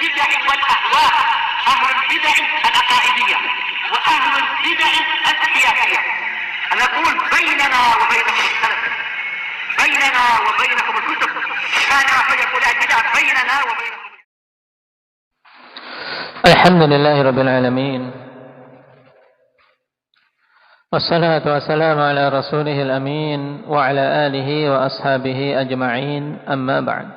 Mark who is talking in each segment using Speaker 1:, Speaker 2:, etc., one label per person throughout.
Speaker 1: البدع والأهواء، أهل البدع العقائدية وأهل البدع السياسية. نقول بيننا وبينكم السلف، بيننا وبينكم الكتب، كان فيقول البدع بيننا وبينكم.
Speaker 2: الحمد لله رب العالمين، والصلاة والسلام على رسوله الأمين وعلى آله وأصحابه أجمعين، أما بعد.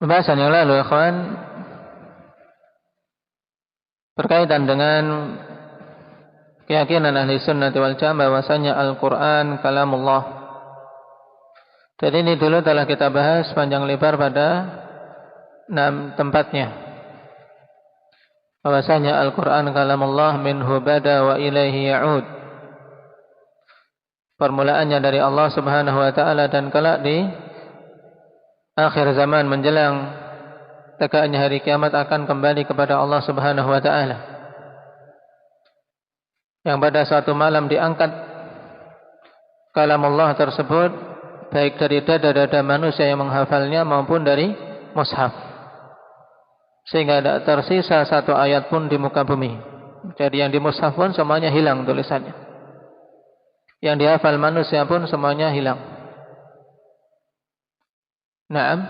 Speaker 2: Pembahasan yang lalu, ikhwan, berkaitan dengan keyakinan ahli sunnah wal jamaah bahwasanya Al-Quran kalamullah. Dan ini dulu telah kita bahas panjang lebar pada 6 tempatnya. Bahwasanya Al-Quran kalamullah minhu bada wa ilaihi ya'ud. Permulaannya dari Allah Subhanahu wa taala, dan kelak di akhir zaman menjelang tegaknya hari kiamat akan kembali kepada Allah Subhanahu wa taala. Yang pada suatu malam diangkat kalamullah tersebut, baik dari dada-dada manusia yang menghafalnya maupun dari mushaf, sehingga tidak tersisa satu ayat pun di muka bumi. Jadi yang di mushaf pun semuanya hilang tulisannya, yang dihafal manusia pun semuanya hilang. Naam,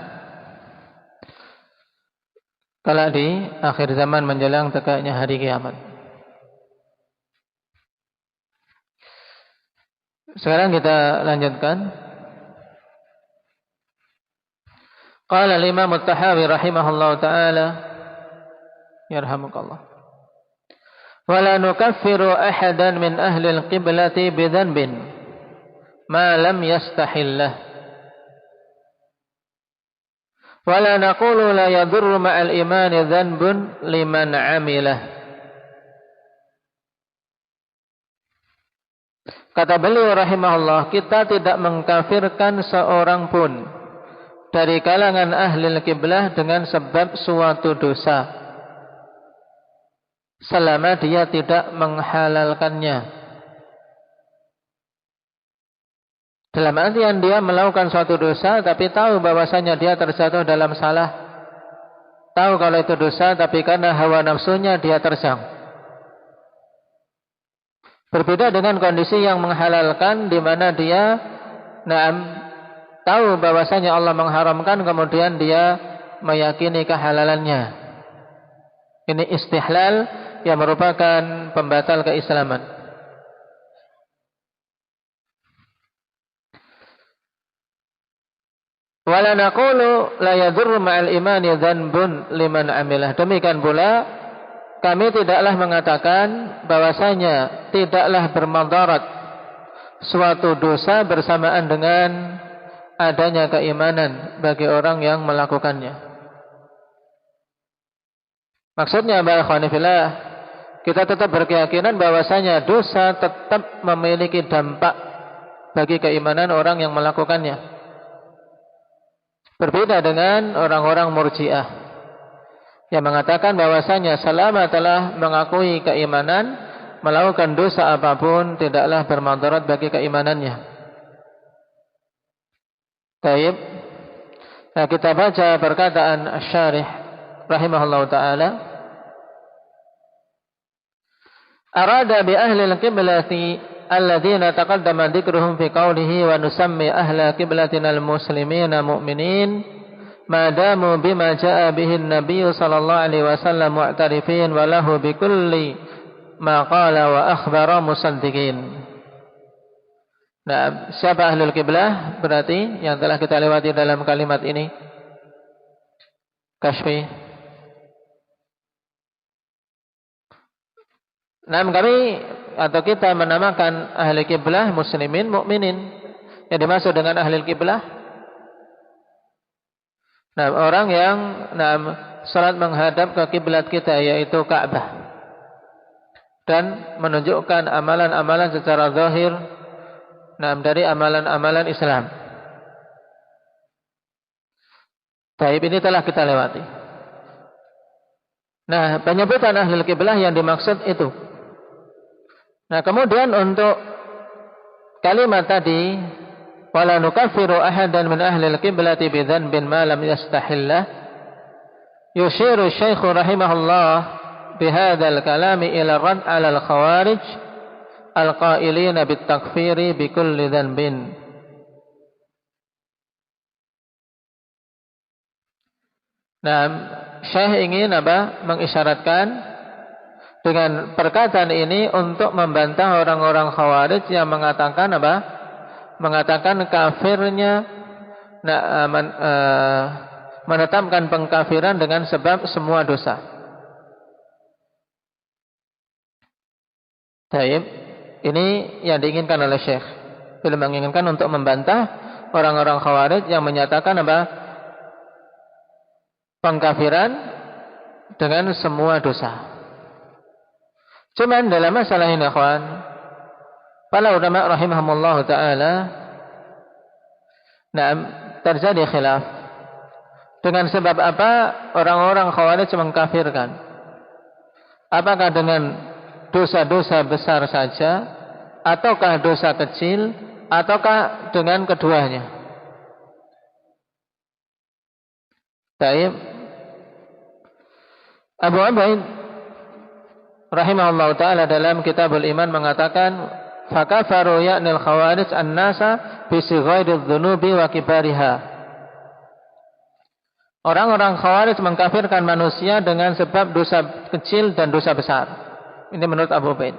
Speaker 2: kalau di akhir zaman menjelang tegaknya hari kiamat. Sekarang kita lanjutkan. Qala al-Imam At-Tahawi rahimahullahu ta'ala, yarhamukallah, wa la nukaffiru ahadan min ahli al-qiblati bidhanbin ma lam yastahillah, wa la naqulu la yadurru ma'al imani dhanbun liman 'amilah. Kata beliau rahimahullah, kita tidak mengkafirkan seorang pun dari kalangan ahli al-qiblah dengan sebab suatu dosa, selama dia tidak menghalalkannya. Dalam artian dia melakukan suatu dosa tapi tahu bahwasanya dia terjatuh dalam salah, tahu kalau itu dosa, tapi karena hawa nafsunya dia terjang. Berbeda dengan kondisi yang menghalalkan, di mana dia tahu bahwasanya Allah mengharamkan, kemudian dia meyakini kehalalannya. Ini istihlal yang merupakan pembatal keislaman. Wala naqulu la yadurru ma'al imani dhanbun liman amilah. Demikian pula kami tidaklah mengatakan bahwasanya tidaklah bermadarat suatu dosa bersamaan dengan adanya keimanan bagi orang yang melakukannya. Maksudnya, barakallahu, kita tetap berkeyakinan bahwasanya dosa tetap memiliki dampak bagi keimanan orang yang melakukannya. Berbeda dengan orang-orang Murji'ah yang mengatakan bahwasanya selama telah mengakui keimanan, melakukan dosa apapun tidaklah bermadarat bagi keimanannya. Baik. Nah, kita baca perkataan Asy-Syarih rahimahullahu taala. Arada bi ahli al-qiblati alladzina taqaddama dzikruhum fi qawlihi wa nusammi ahla qiblatina al-muslimina mu'minin ma damu bima jaa bihi an-nabiy sallallahu alaihi wasallam mu'tarifin wa lahu bi kulli ma qala wa akhbara musaddiqin. Nah, siapa ahlul qiblah? Berarti yang telah kita lewati dalam kalimat ini. Kashfi. Nah, kami atau kita menamakan ahli kiblah muslimin mukminin. Yang dimaksud dengan ahli kiblah, orang yang salat menghadap ke kiblat kita, yaitu Ka'bah, dan menunjukkan amalan-amalan secara zahir dari amalan-amalan Islam. Baik, ini telah kita lewati. Nah, penyebutan ahli kiblah yang dimaksud itu. Nah, kemudian untuk kalimat tadi Wala nukaffiru ahadan min ahli al-qiblati bidhanbin ma lam yastahillah. Yushiru Syekh rahimahullah bihadha al-kalami ila rad 'ala al-khawarij al-qailina bit-takfiri bi kulli dhanbin. Nah, Syekh ingin mengisyaratkan dengan perkataan ini untuk membantah orang-orang Khawarij yang mengatakan mengatakan kafirnya, menetapkan pengkafiran dengan sebab semua dosa. Baik, ini yang diinginkan oleh Syekh. Beliau menginginkan untuk membantah orang-orang Khawarij yang menyatakan pengkafiran dengan semua dosa. Cuman dalam masalah ini, ikhwan, para ulama rahimahumullah taala, terjadi khilaf. Dengan sebab apa orang-orang Khawarij mengkafirkan? Apakah dengan dosa-dosa besar saja, ataukah dosa kecil, ataukah dengan keduanya? Baik. Abu Ubaid rahimahullah ta'ala dalam Kitabul Iman mengatakan, fakafaru ya'nil khawarij an-nasa bisighairiz dzunubi wa kibariha. Orang-orang Khawarij mengkafirkan manusia dengan sebab dosa kecil dan dosa besar. Ini menurut Abu Ubaid.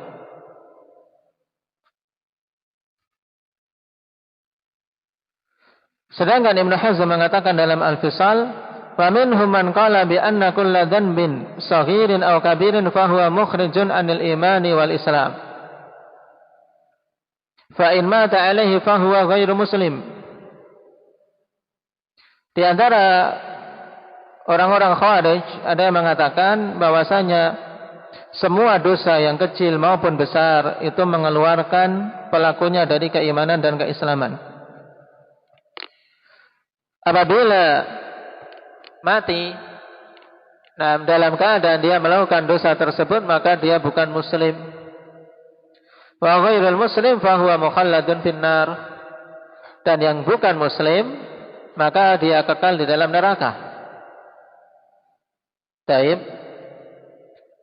Speaker 2: Sedangkan Ibnu Hazm mengatakan dalam Al-Fisal, فَمِنْهُمْ مَنْ قَالَ بِأَنَّ كُلَّ ذَنْبٍ صَغِيرٍ أَوْ كَبِيرٍ فَهُوَ مُخْرِجٌ عَنِ الْإِيمَانِ وَالْإِسْلَامِ فَإِنْ مَاتَ عَلَيْهِ فَهُوَ غَيْرُ مُسْلِمٍ. Di antara orang-orang Khawarij ada yang mengatakan bahwasanya semua dosa yang kecil maupun besar itu mengeluarkan pelakunya dari keimanan dan keislaman. Apabila mati dalam keadaan dia melakukan dosa tersebut, maka dia bukan muslim. Wa ghairul muslim fahuwa mukhalladun finnar. Dan yang bukan muslim, maka dia kekal di dalam neraka. Taib.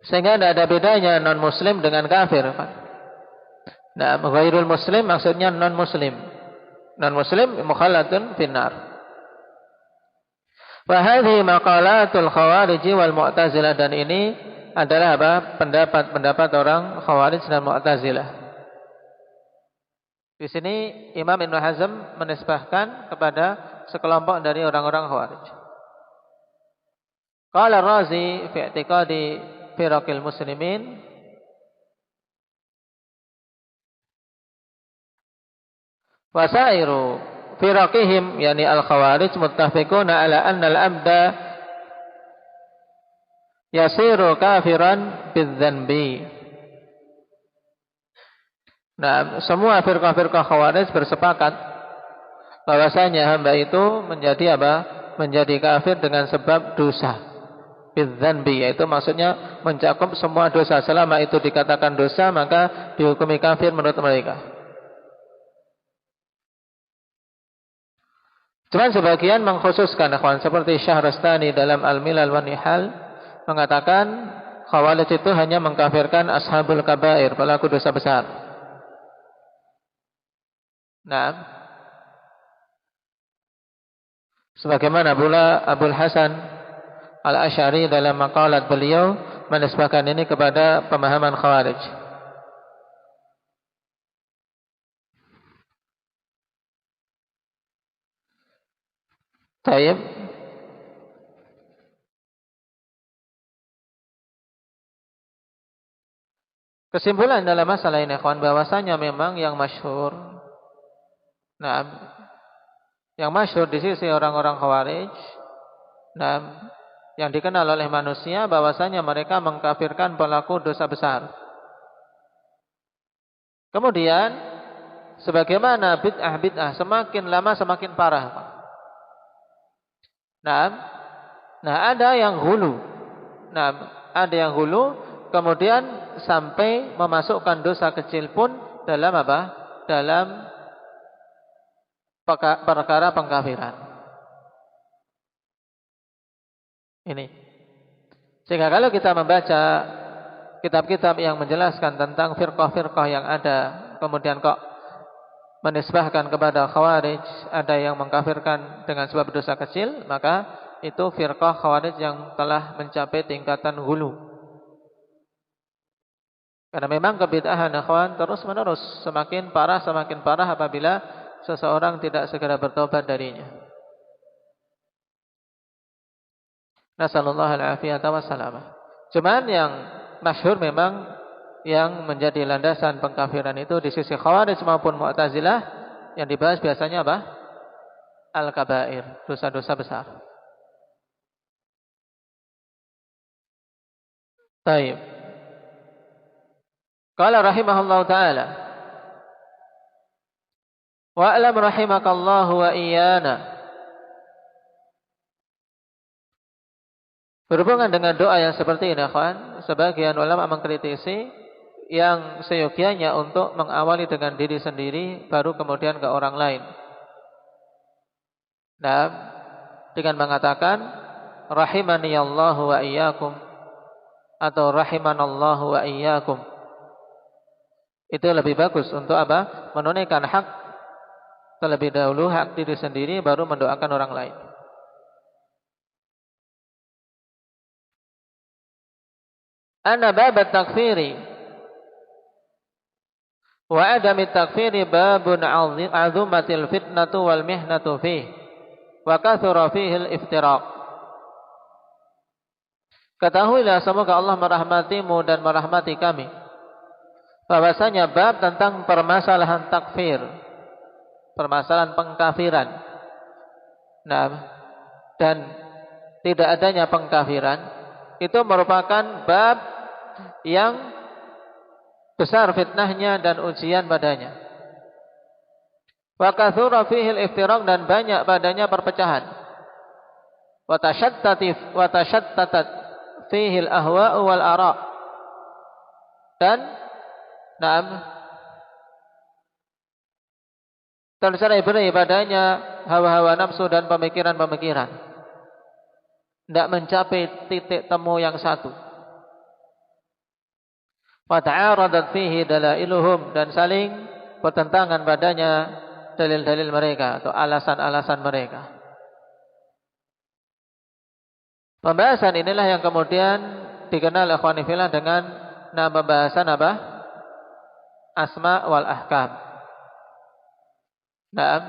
Speaker 2: Sehingga tidak ada bedanya non muslim dengan kafir. Nah, ghairul muslim maksudnya non muslim. Non muslim mukhalladun finnar. Wahai maqalatul Khawarij wal Mu'tazilah, dan ini adalah pendapat-pendapat orang Khawarij dan Mu'tazilah. Di sini Imam Ibnu Hazm menisbahkan kepada sekelompok dari orang-orang Khawarij. Qala Ar-Razi fi i'tiqadi firaqil muslimin, wasairu firaqihim yani al-khawarij muttafiquna ala anna al-abda yasiru kafiran bidzanbi. Nah, semua firqah-firqah khawarij bersepakat bahwasanya hamba itu menjadi menjadi kafir dengan sebab dosa. Bidzanbi, yaitu maksudnya mencakup semua dosa. Selama itu dikatakan dosa, maka dihukumi kafir menurut mereka. Cuman sebagian mengkhususkan, ikhwan, seperti Syahrastani dalam Al-Milal wa Nihal mengatakan Khawarij itu hanya mengkafirkan ashabul kabair, pelaku dosa besar. Nah, sebagaimana pula Abul Hasan Al-Asy'ari dalam maqalat beliau menisbahkan ini kepada pemahaman Khawarij. Taib. Kesimpulan dalam masalah ini, ikhwan, bahwasanya memang yang masyhur, yang masyhur di sisi orang-orang Khawarij, yang dikenal oleh manusia, bahwasanya mereka mengkafirkan pelaku dosa besar. Kemudian, sebagaimana bid'ah semakin lama semakin parah. Ada yang hulu. Ada yang hulu, kemudian sampai memasukkan dosa kecil pun dalam Dalam perkara pengkafiran. Ini. Sehingga kalau kita membaca kitab-kitab yang menjelaskan tentang firqah-firqah yang ada, kemudian kok menisbahkan kepada khawarij, ada yang mengkafirkan dengan sebab dosa kecil, maka itu firqah khawarij yang telah mencapai tingkatan hulu. Karena memang kebid'ahan akhwan terus menerus semakin parah apabila seseorang tidak segera bertobat darinya. Nasallallahu al-afiyata wassalamah. Cuman yang masyhur memang yang menjadi landasan pengkafiran itu di sisi Khawarij maupun Mu'tazilah yang dibahas biasanya apa? Al-kabair, dosa-dosa besar. Baik. Qala rahimahullahu taala wa'lam rahimakallahu wa iyana. Berhubungan dengan doa yang seperti ini, kawan, sebagian ulama mengkritisi yang seyogianya untuk mengawali dengan diri sendiri, baru kemudian ke orang lain. Nah, dengan mengatakan rahimaniyallahu wa iyyakum atau rahimanallahu wa iyyakum, itu lebih bagus untuk apa? Menunaikan hak terlebih dahulu, hak diri sendiri, baru mendoakan orang lain. Anna babat takfiri wa adami takfiri babun azumatil fitnatu wal mihnatu fih wa kathura fihi al-iftiraq. Ketahuilah semoga Allah merahmatimu dan merahmati kami, bahwasanya bab tentang permasalahan takfir, permasalahan pengkafiran, nah, dan tidak adanya pengkafiran, itu merupakan bab yang besar fitnahnya dan ujian padanya. Wa katsura fihi al-iftiraq, dan banyak padanya perpecahan. Wa tashattatat fihi al-ahwa'u wal ara', dan tercerai-berai padanya hawa-hawa nafsu dan pemikiran-pemikiran. Tidak mencapai titik temu yang satu. Wa ta'aradat fihi dalailuhum, dan saling bertentangan padanya dalil-dalil mereka atau alasan-alasan mereka. Pembahasan inilah yang kemudian dikenal ikhwani fillah dengan pembahasan apa? Asma wal ahkam. Naam,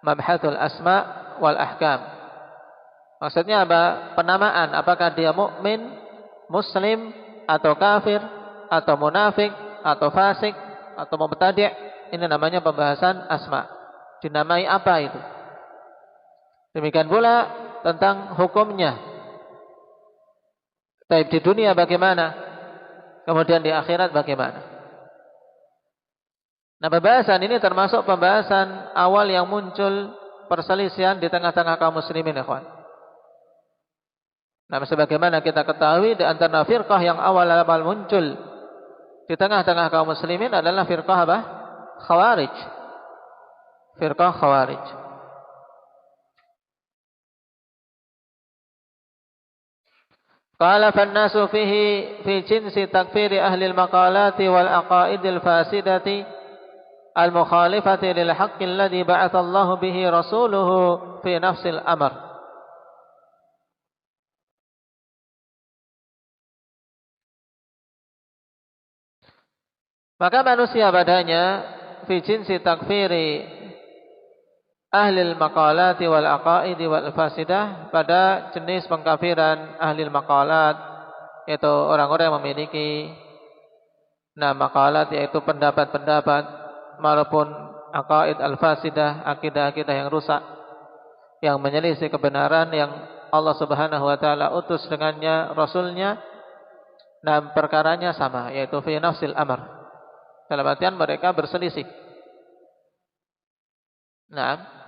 Speaker 2: mabhatul asma wal ahkam. Maksudnya apa? Penamaan, apakah dia mukmin, muslim, atau kafir, atau munafik, atau fasik, atau mubtadi'. Ini namanya pembahasan asma. Dinamai apa itu? Demikian pula tentang hukumnya. Baik di dunia bagaimana, kemudian di akhirat bagaimana. Nah, pembahasan ini termasuk pembahasan awal yang muncul perselisihan di tengah-tengah kaum muslimin, ikhwan. Nah, sebagaimana kita ketahui, di antara firqah yang awal-awal muncul di tengah-tengah kaum muslimin adalah firqah apa? Khawarij. Firqah Khawarij. Qala fan-nasu fihi fi jinsi takfiri ahli al-maqalati wal aqaidil fasidati al-mukhalifati lil haqqi alladhi ba'atha Allahu bihi rasuluhu fi nafsil amr. Maka manusia padanya fi jinsi takfiri ahlil maqalati wal aqaidi wal fasidah, pada jenis pengkafiran ahlil maqalat, yaitu orang-orang yang memiliki maqalat, yaitu pendapat-pendapat, maupun aqaid al fasidah, akidah-akidah yang rusak, yang menyelisih kebenaran yang Allah Subhanahu wa taala utus dengannya rasulnya. Nah, perkaranya sama, yaitu fi nafsil amr. Dalam artian mereka berselisih. Nah,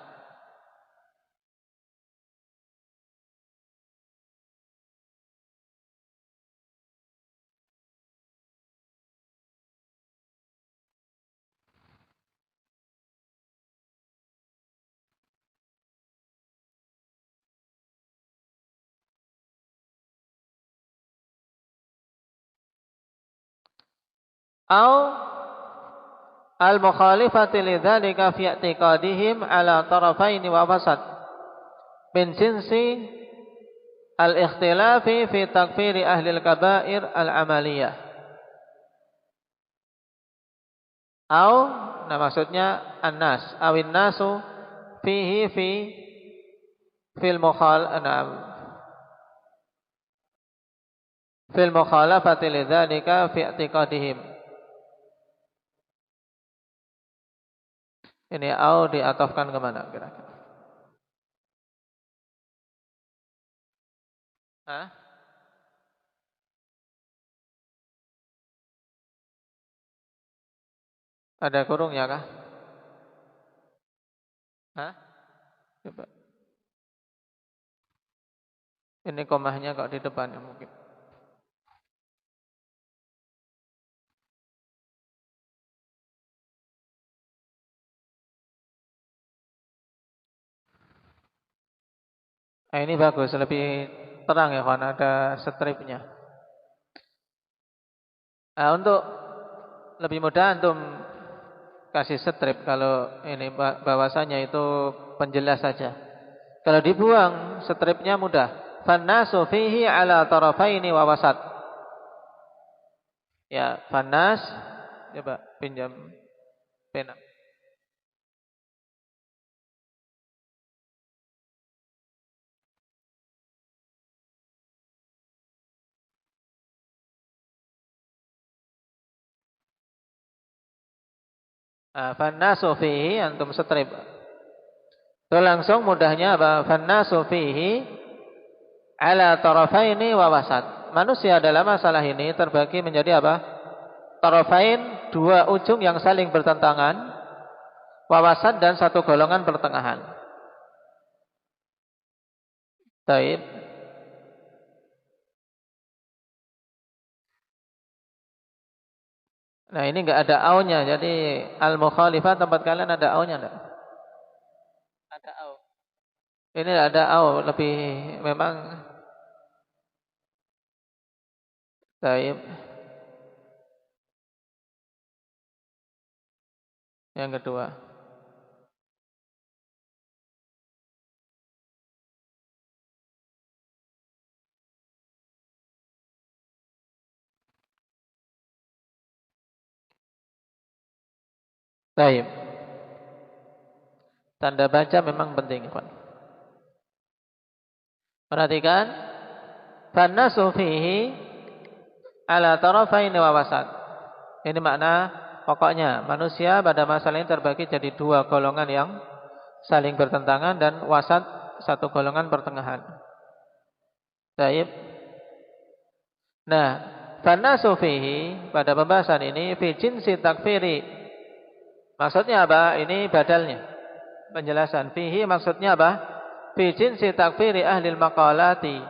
Speaker 2: Au al-mukhalifati lidzalika fi i'tiqadihim ala tarafaini wa wasat min jinsi al-ikhtilafi fi takfiri ahli al-kaba'ir al-amaliyah. Au, nah maksudnya an-nas, awin nasu fihi fil mukhalafati lidzalika fi i'tiqadihim. Ini au diatofkan kemana kira-kira? Hah? Ada kurungnya kah? Hah? Coba. Ini komahnya kok di depannya mungkin. Ini bagus, lebih terang ya kawan, ada stripnya. Untuk lebih mudah antum kasih strip kalau ini bahwasanya itu penjelas saja. Kalau dibuang stripnya mudah. Fannasu fihi ala tarafaini wa wasat. Ya, fannas, coba pinjam pena. Fannasu fihi, antum strip. Itu langsung mudahnya apa? Fannasu fihi ala tarafaini wa wasat. Manusia dalam masalah ini terbagi menjadi apa? Tarafain, dua ujung yang saling bertentangan, wa wasat, dan satu golongan pertengahan. Baik. Nah ini enggak ada au-nya, jadi al-mukhalifah tempat kalian ada au-nya enggak? Ada au. Ini ada au, lebih memang. Baik. Yang kedua. Baik. Tanda baca memang penting, Pak. Perhatikan. Fannasu fihi ala tarafaini wa wasat. Ini makna pokoknya manusia pada masalah ini terbagi jadi dua golongan yang saling bertentangan dan wasat, satu golongan pertengahan. Baik. Nah, fannasu fihi pada pembahasan ini fi jinsi takfiri. Maksudnya apa? Ini badalnya. Penjelasan fihi maksudnya apa? Fi jinsi takfiri ahli al-maqalati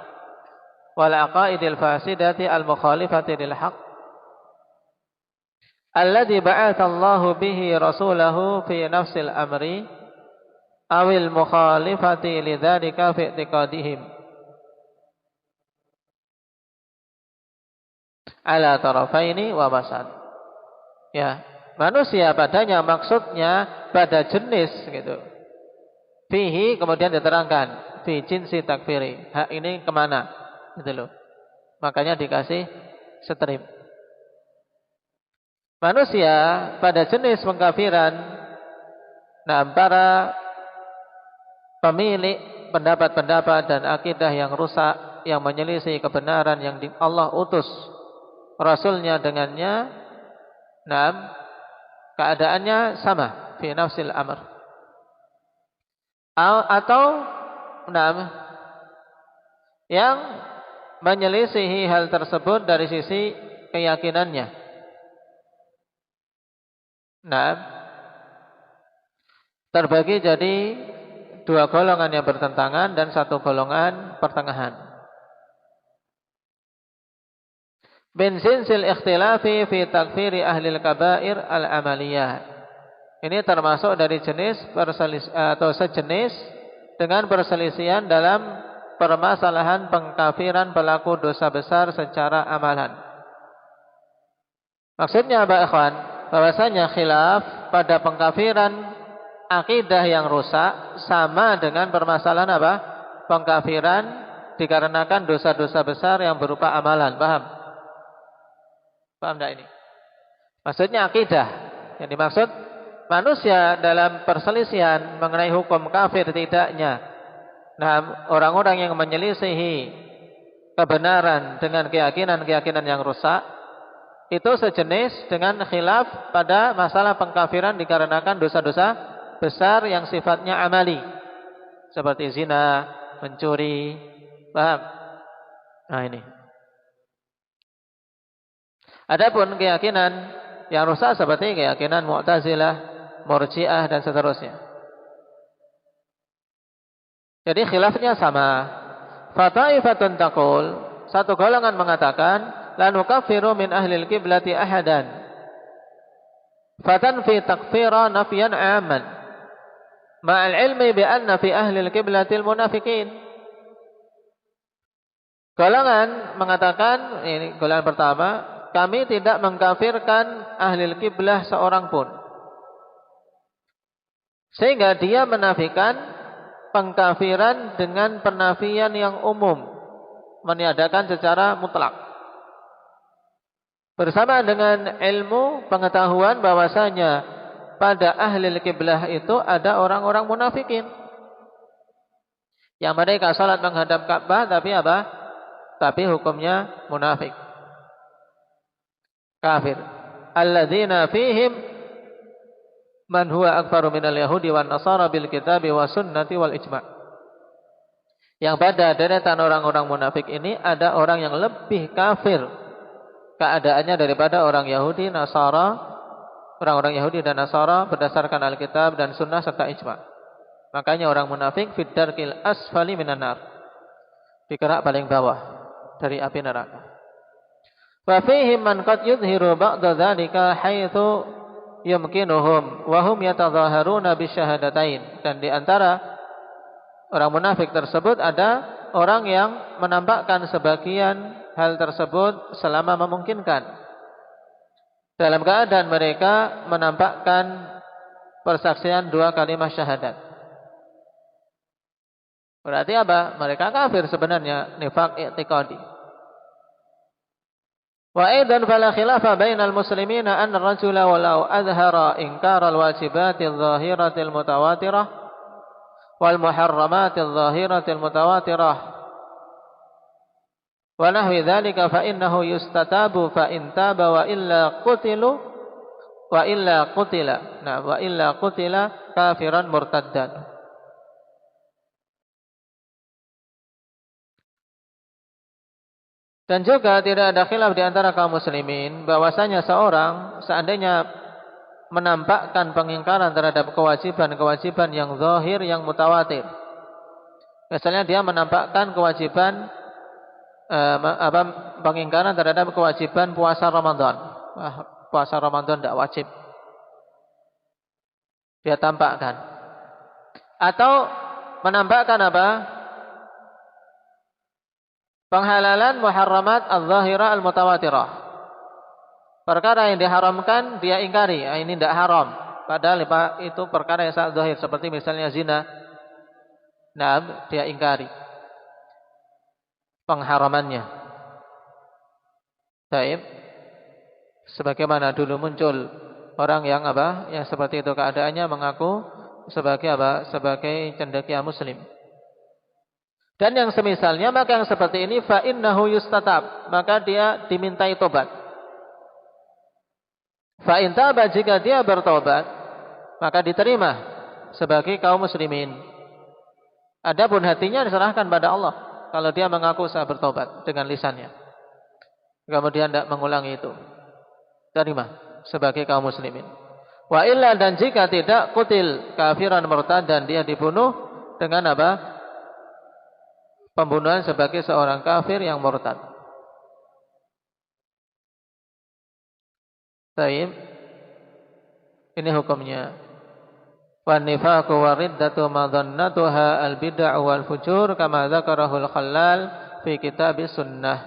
Speaker 2: wal aqaidil fasidati al-mukhalifati lil haqq alladhi ba'atha Allahu bihi rasulahu fi nafsil amri awil mukhalifati lidzalika fi i'tiqadihim ala tarafaini wa wasat. Ya, manusia padanya maksudnya pada jenis gitu. Fihi kemudian diterangkan fi jinsi takfiri. Hak ini kemana? Gitu loh. Makanya dikasih strip. Manusia pada jenis pengkafiran. Nah, para pemilik pendapat-pendapat dan akidah yang rusak, yang menyelisih kebenaran yang Allah utus Rasulnya dengannya. Nah, keadaannya sama fi nafsil amr. Atau yang menyelisihi hal tersebut dari sisi keyakinannya. Nah, terbagi jadi dua golongan yang bertentangan dan satu golongan pertengahan. Min sinsil ikhtilafi fi takfiri ahli al-kaba'ir al-amaliyah. Ini termasuk dari jenis atau sejenis dengan perselisihan dalam permasalahan pengkafiran pelaku dosa besar secara amalan. Maksudnya apa ikhwan? Bahwasanya khilaf pada pengkafiran akidah yang rusak sama dengan permasalahan apa? Pengkafiran dikarenakan dosa-dosa besar yang berupa amalan. Paham? Paham enggak ini? Maksudnya akidah. Yang dimaksud manusia dalam perselisihan mengenai hukum kafir tidaknya. Nah, orang-orang yang menyelisihi kebenaran dengan keyakinan-keyakinan yang rusak itu sejenis dengan khilaf pada masalah pengkafiran dikarenakan dosa-dosa besar yang sifatnya amali. Seperti zina, mencuri. Paham? Nah ini. Adapun keyakinan yang rusak seperti keyakinan Mu'tazilah, Murji'ah dan seterusnya. Jadi khilafnya sama. Fataifatun taqul, satu golongan mengatakan la nukaffiru min ahlil qiblati ahadan. Fatanfi takfira nafyan 'amman. Ma'al ilmi bi anna fi ahlil qiblatil munafiqin. Golongan mengatakan, ini golongan pertama, kami tidak mengkafirkan ahlil qiblah seorang pun. Sehingga dia menafikan pengkafiran dengan penafian yang umum, meniadakan secara mutlak. Bersama dengan ilmu pengetahuan bahwasanya pada ahlil qiblah itu ada orang-orang munafikin yang mereka salat menghadap Ka'bah tapi apa? Tapi hukumnya munafik, kafir. Alladzina fihim man huwa akfaru minal yahudi wan nasara bil kitabi was sunnati wal ijma'. Yang pada deretan orang-orang munafik ini ada orang yang lebih kafir keadaannya daripada orang Yahudi, Nasara, orang-orang Yahudi dan Nasara berdasarkan Alkitab dan Sunnah serta ijma'. Makanya orang munafik fid darkil asfali minan nar, di kerak paling bawah dari api neraka. Wa fihim man qad yudhiru ba'da dzalika haitsu yumkinuhum wa hum yatadhaharuna bisyahadatain. Dan di antara orang munafik tersebut ada orang yang menampakkan sebagian hal tersebut selama memungkinkan, dalam keadaan mereka menampakkan persaksian dua kalimat syahadat. Berarti apa? Mereka kafir sebenarnya, nifaq i'tiqadi. Wa aidan fala khilafa bainal muslimina anna ar-rajula walau adhara inkar al-wajibati adh-dhahirati al-mutawatirah wal muharramati adh-dhahirati al-mutawatirah wa nahwi dzalika fa innahu yustatabu fa in taba wa illa qutila kafiran murtaddan. Dan juga tidak ada khilaf di antara kaum muslimin bahwasanya seorang seandainya menampakkan pengingkaran terhadap kewajiban-kewajiban yang zahir yang mutawatir. Misalnya dia menampakkan kewajiban pengingkaran terhadap kewajiban puasa Ramadan. Puasa Ramadan tidak wajib. Dia tampakkan. Atau menampakkan apa? Penghalalan muharramat al-zahira al-mutawatirah. Perkara yang diharamkan dia ingkari, ini tidak haram. Padahal itu perkara yang sangat zahir, seperti misalnya zina. Nah, dia ingkari pengharamannya. Baik. Sebagaimana dulu muncul orang yang apa? Yang seperti itu keadaannya mengaku sebagai apa? Sebagai cendekia muslim. Dan yang semisalnya, maka yang seperti ini fa innahu yustatab, maka dia dimintai tobat. Fa in taba, jika dia bertobat, maka diterima sebagai kaum muslimin. Adapun hatinya diserahkan pada Allah. Kalau dia mengaku saya bertobat dengan lisannya, kemudian tidak mengulangi itu, terima sebagai kaum muslimin. Wa illa, dan jika tidak, kutil kafiran murtad, dan dia dibunuh dengan apa? Pembunuhan sebagai seorang kafir yang murtad. Baik. Ini hukumnya. Wan nifaqu wa riddatu madhannatuha al-bid'ah wal fujur kama dzakarahu al-Khallal fi kitab sunnah.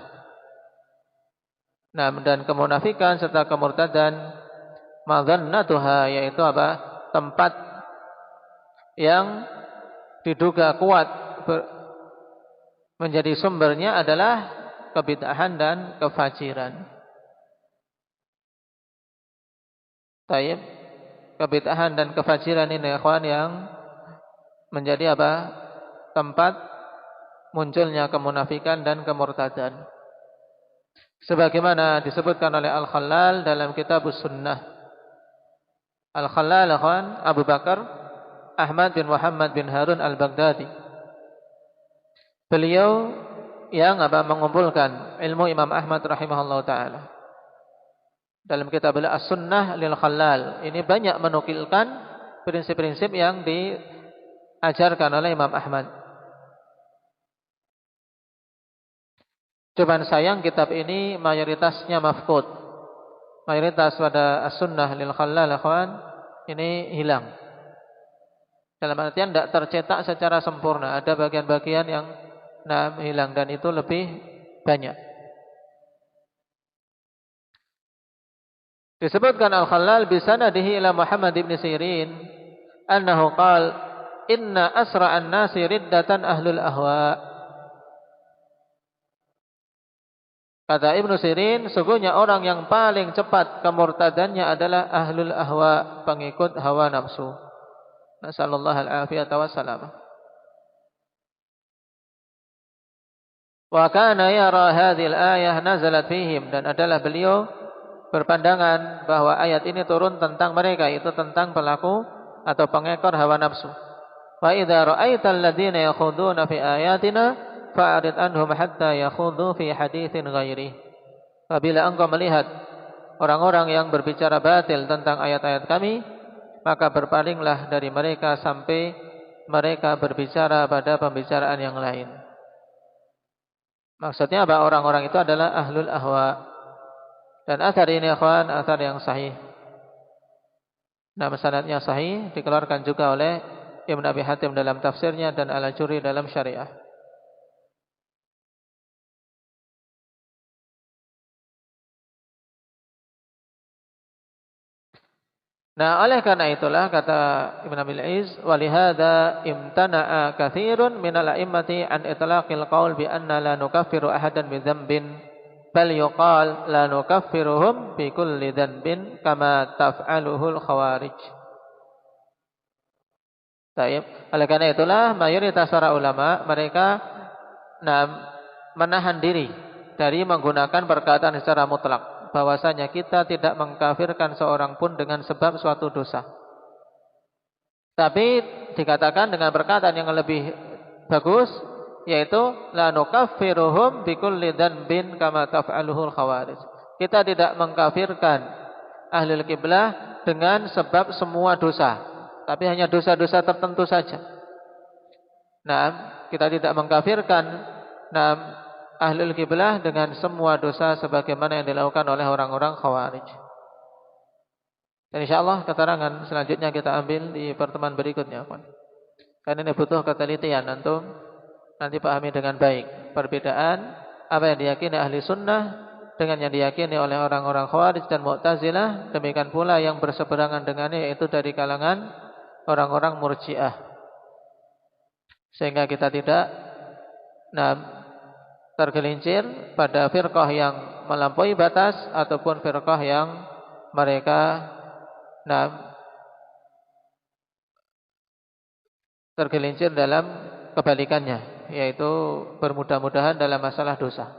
Speaker 2: Nah, dan kemunafikan serta kemurtadan madzannatuha, yaitu apa? Tempat yang diduga kuat menjadi sumbernya adalah kebid'ahan dan kefajiran. Taib, kebid'ahan dan kefajiran ini ikhwan yang menjadi apa? Tempat munculnya kemunafikan dan kemurtadan. Sebagaimana disebutkan oleh Al-Khallal dalam Kitabus Sunnah. Al-Khallal ikhwan Abu Bakar Ahmad bin Muhammad bin Harun Al-Baghdadi. Beliau yang mengumpulkan ilmu Imam Ahmad rahimahullah ta'ala. Dalam kitab As-Sunnah lil Khallal ini banyak menukilkan prinsip-prinsip yang diajarkan oleh Imam Ahmad. Cuman sayang kitab ini mayoritasnya mafqud. Mayoritas pada As-Sunnah lil Khallal ikhwan ini hilang. Dalam artian tidak tercetak secara sempurna. Ada bagian-bagian yang hilang dan itu lebih banyak. Disebutkan Al-Khallal bisanadihi ila Muhammad ibn Sirin annahu qala inna asra'an nasi riddatan ahlul ahwa. Kata Ibnu Sirin, sungguhnya orang yang paling cepat kemurtadannya adalah ahlul ahwa, pengikut hawa nafsu. Nasallallahu al-afiyata wassalam. Wa kana yara hadhil ayah nazalat fihim, dan adalah beliau berpandangan bahwa ayat ini turun tentang mereka, itu tentang pelaku atau pengekor hawa nafsu. Wa idza ra'aital ladzina yakhuduna fi ayatina fa'rid anhum hatta yakhudhu fi haditsin ghairi. Apabila engkau melihat orang-orang yang berbicara batil tentang ayat-ayat kami, maka berpalinglah dari mereka sampai mereka berbicara pada pembicaraan yang lain. Maksudnya apa? Orang-orang itu adalah ahlul ahwa. Dan athar ini ikhwan, athar yang sahih. Nama sanadnya sahih, dikeluarkan juga oleh Ibn Abi Hatim dalam tafsirnya dan Al-Ajuri dalam Syariah. Nah, oleh karena itulah kata Ibn Abil Iz, walihada imtana'a katsirun minal a'immati an itlaqil qaul bi anna la nukaffiru ahadan bi dzambin bal yuqal la nukaffiruhum bi kulli dzambin kama taf'aluhul khawarij. Baik, oleh karena itulah mayoritas para ulama mereka menahan diri dari menggunakan perkataan secara mutlak. Bahwasanya kita tidak mengkafirkan seorang pun dengan sebab suatu dosa. Tapi dikatakan dengan perkataan yang lebih bagus, yaitu la nukaffiruhum bikulli dzanbin kama taf'aluhul khawarij. Kita tidak mengkafirkan ahlul qiblah dengan sebab semua dosa, tapi hanya dosa-dosa tertentu saja. Nah, kita tidak mengkafirkan ahlul qiblah dengan semua dosa sebagaimana yang dilakukan oleh orang-orang khawarij. Dan insyaallah keterangan selanjutnya kita ambil di pertemuan berikutnya. Karena ini butuh ketelitian, antum nanti pahami dengan baik perbedaan apa yang diyakini ahli sunnah dengan yang diyakini oleh orang-orang khawarij dan mu'tazilah. Demikian pula yang berseberangan dengannya, yaitu dari kalangan orang-orang murji'ah. Sehingga kita tidak tergelincir pada firqah yang melampaui batas ataupun firqah yang mereka tergelincir dalam kebalikannya, yaitu bermudah-mudahan dalam masalah dosa.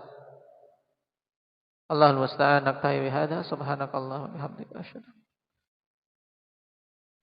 Speaker 2: Allahul musta'an. Naktahi bihadza subhanakallah wa bihamdika asyhadu